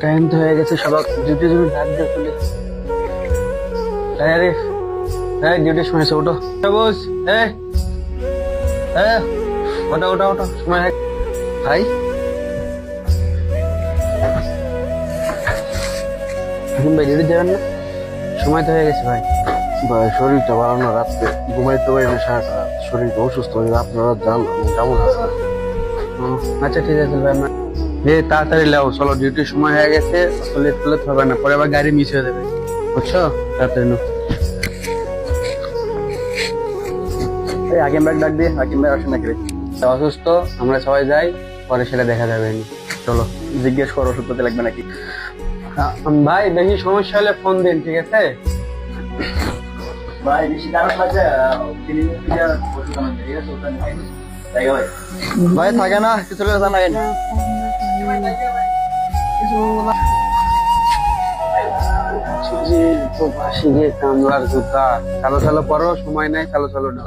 Time তো হয়ে গেছে, সবাই ডিউটি ডিউটি ডাক দিয়ে চলে। আরে হ্যাঁ, ডিউটির সময় এসে ওঠো বস। ওটা ওটা ওটা সময় ভাই। এখন ভাই ডিউটি যাবেন না? সময় তো হয়ে গেছে ভাই। ভাই শরীরটা ভালো না, রাত্রে ঘুমাইতে পারি না, সারাটা রাত শরীরটা অসুস্থ হয়ে যায়। আপনারা যান, আমি যাবো না। আচ্ছা ঠিক আছে ভাই। তাড়াতাড়ি লাও, চলো ডিউটির সময় হয়ে গেছে, লেট করলে তো হবে না, পরে আবার গাড়ি মিস হয়ে যাবে, বুঝছো? তাড়াতাড়ি নাও। এই হাকিম ভাই ডাক দিয়ে, হাকিম ভাই আসেন নাকি? অসুস্থ, আমরা সবাই যাই, পরে সেটা দেখা যাবে। চলো জিজ্ঞেস করো ওষুধ পাতি লাগবে নাকি। ভাই বেশি সমস্যা হলে ফোন দিন, ঠিক আছে? ভাই বেশি খারাপ লাগছে, ভাই থাকে না কিছু জানাই কামলার জুতা। চালো চালো পরো, সময় নাই, চালো চালো না।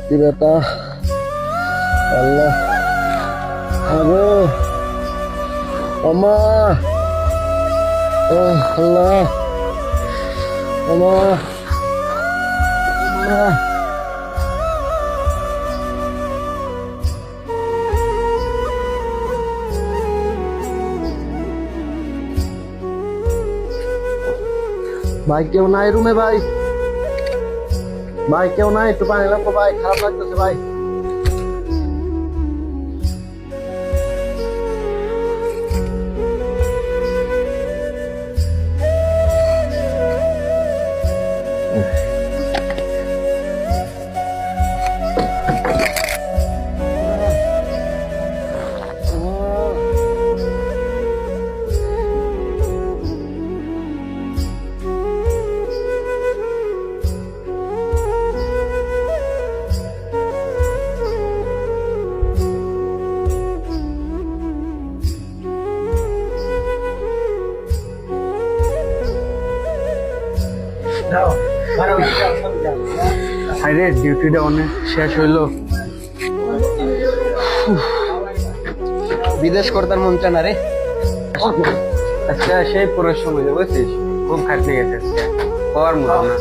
কি বেটা, আল্লাহ আগো আমা, আল্লাহ আমা, ভাই কেউ নাই রুমে? ভাই ভাই কেউ নাই? একটু পানি লাগবো ভাই, খারাপ লাগতেছে ভাই। আরে ডিউটিটা অনেক শেষ হইলো। বিদেশ করতার মন চায় না রে। আচ্ছা সেই পুরো সময় বুঝছিস, খুব খাটনি গেছে, হওয়ার মতো না।